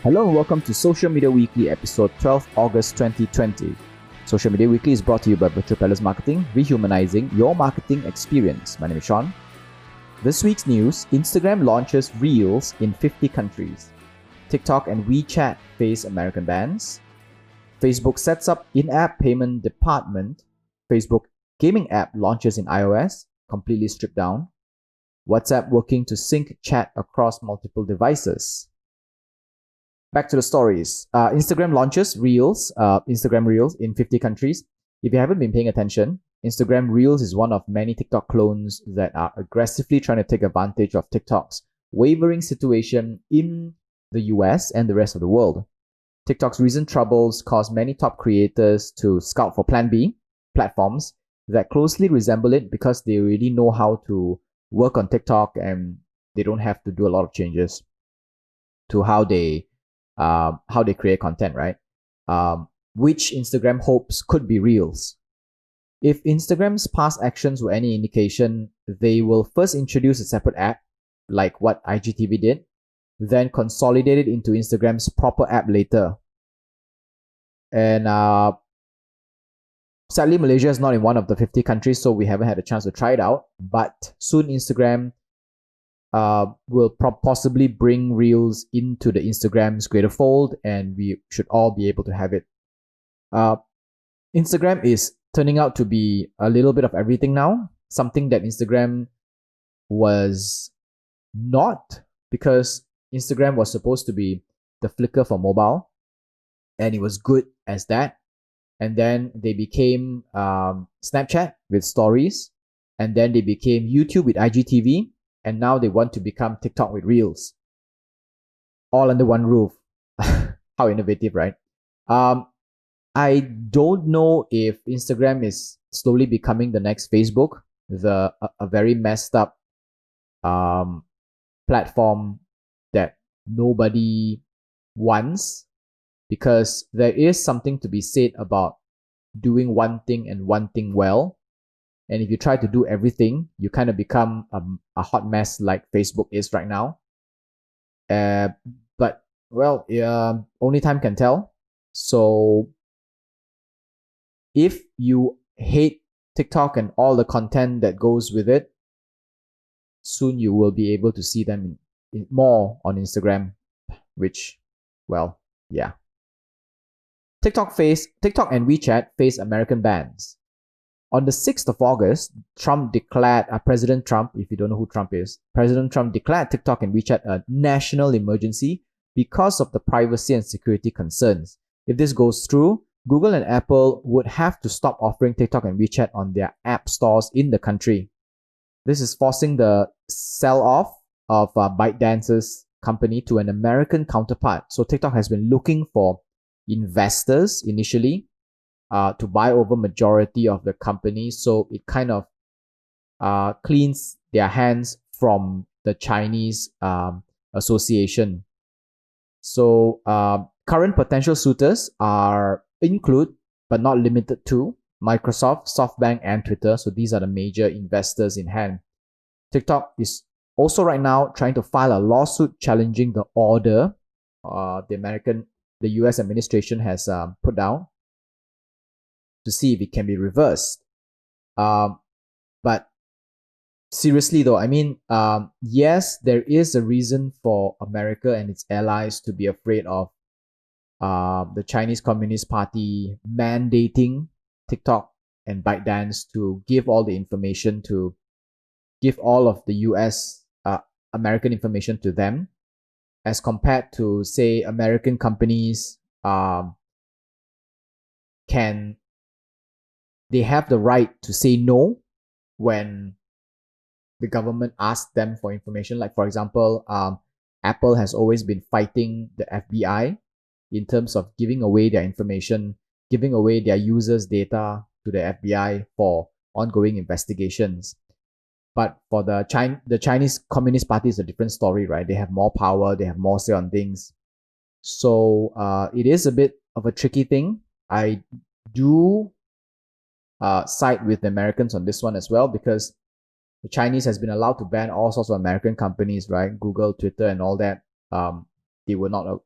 Hello and welcome to Social Media Weekly, episode 12, August 2020. Social Media Weekly is brought to you by Virtual Palace Marketing, rehumanizing your marketing experience. My name is Sean. This week's news: Instagram launches Reels in 50 countries. TikTok and WeChat face American bans. Facebook sets up in-app payment department. Facebook gaming app launches in iOS, completely stripped down. WhatsApp working to sync chat across multiple devices. Back to the stories. Instagram launches Instagram Reels in 50 countries. If you haven't been paying attention, Instagram Reels is one of many TikTok clones that are aggressively trying to take advantage of TikTok's wavering situation in the US and the rest of the world. TikTok's recent troubles caused many top creators to scout for Plan B platforms that closely resemble it because they already know how to work on TikTok and they don't have to do a lot of changes to how they create content, right? Which Instagram hopes could be Reels. If Instagram's past actions were any indication, they will first introduce a separate app, like what IGTV did, then consolidate it into Instagram's proper app later. And sadly, Malaysia is not in one of the 50 countries, so we haven't had a chance to try it out. But soon Instagram will possibly bring Reels into the Instagram's greater fold, and we should all be able to have it. Instagram is turning out to be a little bit of everything now, something that Instagram was not, because Instagram was supposed to be the Flickr for mobile, and it was good as that. And then they became Snapchat with stories, and then they became YouTube with IGTV, and now they want to become TikTok with Reels. All under one roof. How innovative, right? I don't know if Instagram is slowly becoming the next Facebook, a very messed up platform that nobody wants, because there is something to be said about doing one thing and one thing well. And if you try to do everything, you kind of become a hot mess like Facebook is right now. But, well, only time can tell. So if you hate TikTok and all the content that goes with it, soon you will be able to see them more on Instagram, which, well, yeah. TikTok and WeChat face American bans. On the 6th of August, President Trump, if you don't know who Trump is, President Trump declared TikTok and WeChat a national emergency because of the privacy and security concerns. If this goes through, Google and Apple would have to stop offering TikTok and WeChat on their app stores in the country. This is forcing the sell-off of ByteDance's company to an American counterpart. So TikTok has been looking for investors initially to buy over majority of the company, so it kind of cleans their hands from the Chinese association. So current potential suitors include, but not limited to, Microsoft, SoftBank, and Twitter. So these are the major investors in hand. TikTok is also right now trying to file a lawsuit challenging the order the US administration has put down, to see if it can be reversed. But seriously though, I mean, yes, there is a reason for America and its allies to be afraid of the Chinese Communist Party mandating TikTok and ByteDance to give all the information, to give all of the US American information to them, as compared to, say, American companies they have the right to say no when the government asks them for information. Like, for example, Apple has always been fighting the FBI in terms of giving away their information, giving away their users' data to the FBI for ongoing investigations. But for the Chinese Communist Party is a different story, right? They have more power, they have more say on things. So it is a bit of a tricky thing. I do side with the Americans on this one as well, because the Chinese has been allowed to ban all sorts of American companies, right? Google, Twitter, and all that. They were not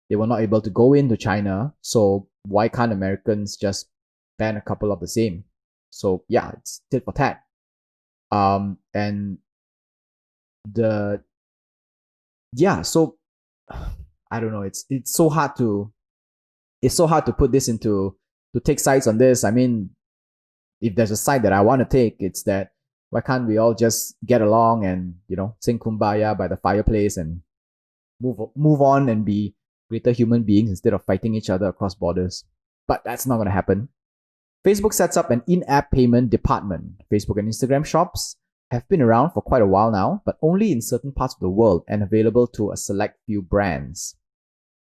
They were not able to go into China, so why can't Americans just ban a couple of the same? So yeah, it's tit for tat. And the yeah, so I don't know. It's so hard to put this into to take sides on this. I mean, if there's a side that I want to take, it's that why can't we all just get along and sing kumbaya by the fireplace and move on and be greater human beings instead of fighting each other across borders? But that's not going to happen. Facebook sets up an in-app payment department. Facebook and Instagram shops have been around for quite a while now, but only in certain parts of the world and available to a select few brands.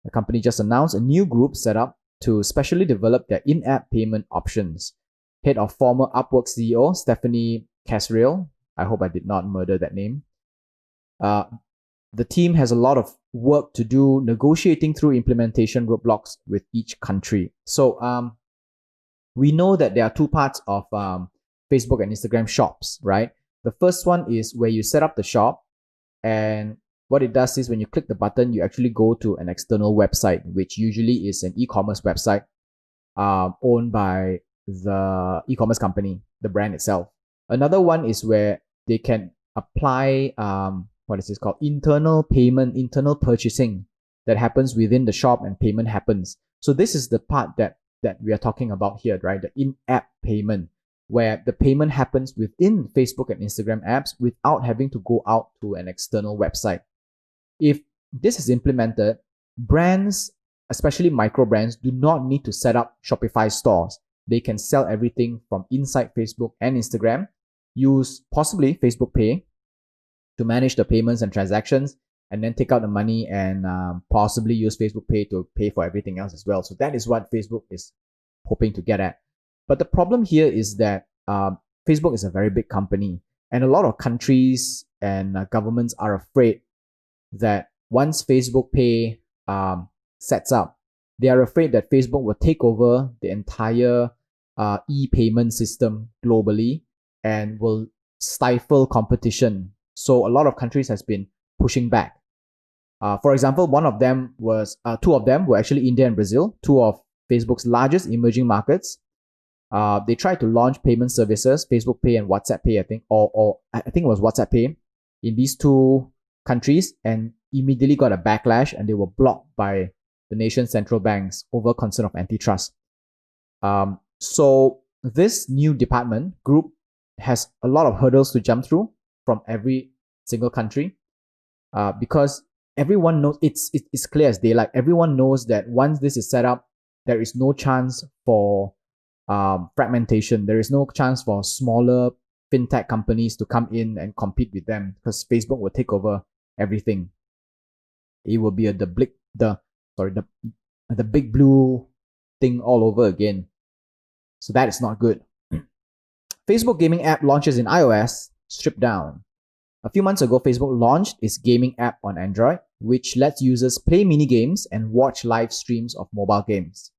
The company just announced a new group set up to specially develop their in-app payment options. Head of former Upwork CEO Stephanie Casriel, I hope I did not murder that name. The team has a lot of work to do negotiating through implementation roadblocks with each country. So we know that there are two parts of Facebook and Instagram shops, right? The first one is where you set up the shop, and what it does is when you click the button, you actually go to an external website, which usually is an e-commerce website owned by the e-commerce company, the brand itself. Another one is where they can apply what is this called? Internal payment, internal purchasing that happens within the shop, and payment happens. So this is the part that we are talking about here, right? The in-app payment, where the payment happens within Facebook and Instagram apps without having to go out to an external website. If this is implemented, brands, especially micro brands, do not need to set up Shopify stores. They can sell everything from inside Facebook and Instagram, use possibly Facebook Pay to manage the payments and transactions, and then take out the money and possibly use Facebook Pay to pay for everything else as well. So that is what Facebook is hoping to get at. But the problem here is that Facebook is a very big company, and a lot of countries and governments are afraid that once Facebook Pay sets up, they are afraid that Facebook will take over the entire e-payment system globally and will stifle competition. So a lot of countries has been pushing back. For example, two of them were actually India and Brazil, two of Facebook's largest emerging markets. They tried to launch payment services, Facebook Pay and WhatsApp Pay, I think, or I think it was WhatsApp Pay, in these two countries, and immediately got a backlash, and they were blocked by the nation's central banks over concern of antitrust. So this new department group has a lot of hurdles to jump through from every single country, because everyone knows it's clear as daylight. Everyone knows that once this is set up, there is no chance for fragmentation. There is no chance for smaller fintech companies to come in and compete with them, because Facebook will take over everything. It will be the big blue thing all over again. So that is not good. Facebook gaming app launches in iOS, stripped down. A few months ago, Facebook launched its gaming app on Android, which lets users play mini games and watch live streams of mobile games.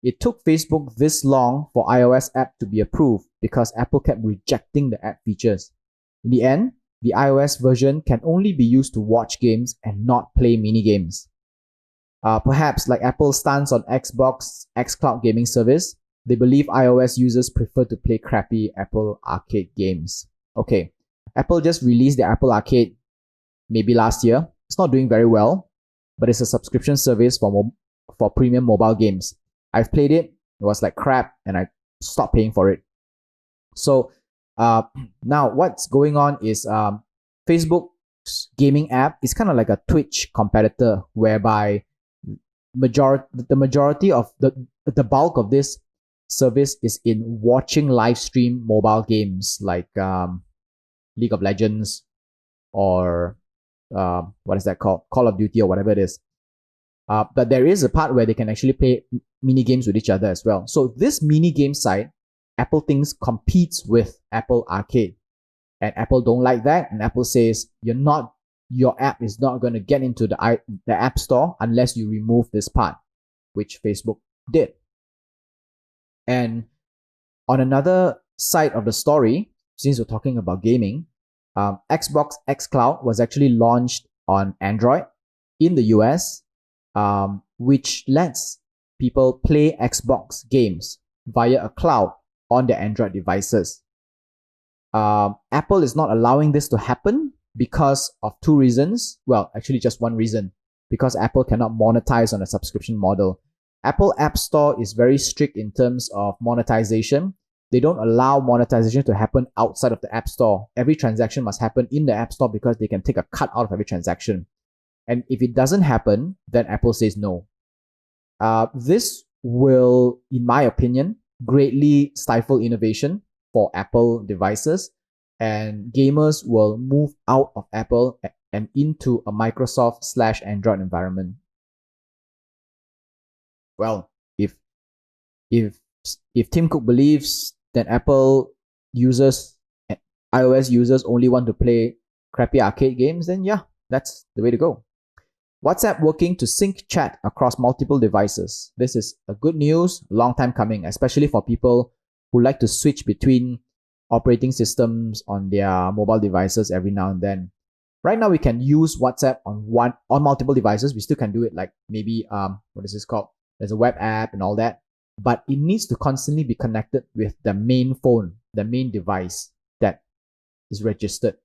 It took Facebook this long for iOS app to be approved because Apple kept rejecting the app features. In the end, the iOS version can only be used to watch games and not play mini games. Perhaps like Apple's stance on Xbox xCloud gaming service, they believe iOS users prefer to play crappy Apple Arcade games. Okay, Apple just released the Apple Arcade maybe last year. It's not doing very well, but it's a subscription service for premium mobile games. I've played it. It was like crap, and I stopped paying for it. So now what's going on is Facebook's gaming app is kind of like a Twitch competitor, whereby the majority of the bulk of this service is in watching live stream mobile games like League of Legends or what is that called? Call of Duty or whatever it is. But there is a part where they can actually play mini games with each other as well. So this mini game site, Apple thinks competes with Apple Arcade, and Apple don't like that. And Apple says your app is not going to get into the App Store unless you remove this part, which Facebook did. And on another side of the story, since we're talking about gaming, Xbox xCloud was actually launched on Android in the US. which lets people play Xbox games via a cloud on their Android devices. Apple is not allowing this to happen because of two reasons. Well, actually just one reason. Because Apple cannot monetize on a subscription model. Apple App Store is very strict in terms of monetization. They don't allow monetization to happen outside of the App Store. Every transaction must happen in the App Store because they can take a cut out of every transaction. And if it doesn't happen, then Apple says no. This will, in my opinion, greatly stifle innovation for Apple devices, and gamers will move out of Apple and into a Microsoft/Android environment. Well, if Tim Cook believes that Apple users, iOS users only want to play crappy arcade games, then yeah, that's the way to go. WhatsApp working to sync chat across multiple devices. This is a good news, long time coming, especially for people who like to switch between operating systems on their mobile devices every now and then. Right now, we can use WhatsApp on multiple devices. We still can do it like maybe, what is this called? There's a web app and all that. But it needs to constantly be connected with the main phone, the main device that is registered.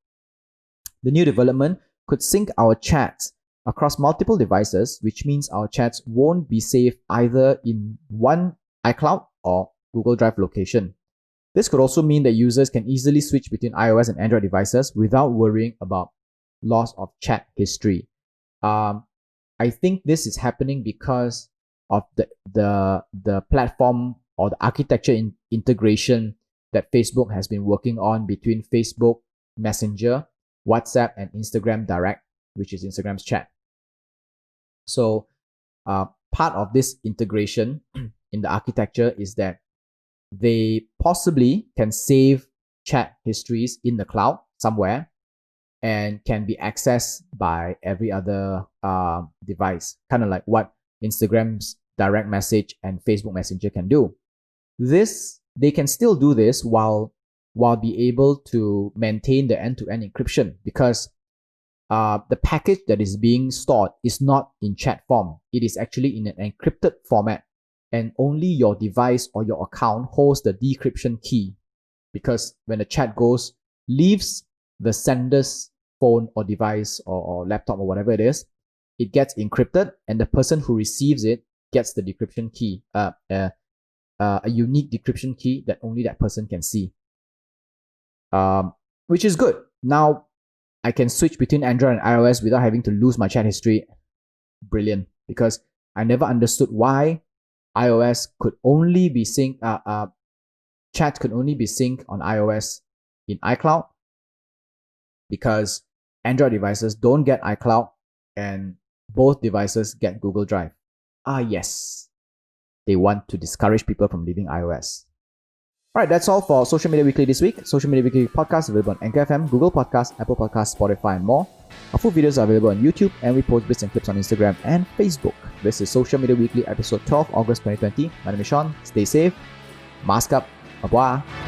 The new development could sync our chats across multiple devices, which means our chats won't be saved either in one iCloud or Google Drive location. This could also mean that users can easily switch between iOS and Android devices without worrying about loss of chat history. I think this is happening because of the platform or the architecture integration that Facebook has been working on between Facebook Messenger, WhatsApp, and Instagram Direct, which is Instagram's chat. So part of this integration in the architecture is that they possibly can save chat histories in the cloud somewhere and can be accessed by every other device, kind of like what Instagram's direct message and Facebook Messenger can do. They can still do this while be able to maintain the end-to-end encryption, because the package that is being stored is not in chat form. It is actually in an encrypted format, and only your device or your account holds the decryption key, because when the chat leaves the sender's phone or device or laptop or whatever it is, it gets encrypted, and the person who receives it gets the decryption key, a unique decryption key that only that person can see, which is good. Now I can switch between Android and iOS without having to lose my chat history. Brilliant, because I never understood why iOS could only be chat could only be synced on iOS in iCloud, because Android devices don't get iCloud and both devices get Google Drive. Yes, they want to discourage people from leaving iOS. Alright, that's all for Social Media Weekly this week. Social Media Weekly podcast available on Anchor FM, Google Podcasts, Apple Podcasts, Spotify, and more. Our full videos are available on YouTube, and we post bits and clips on Instagram and Facebook. This is Social Media Weekly episode 12, August 2020. My name is Sean. Stay safe. Mask up. Au revoir.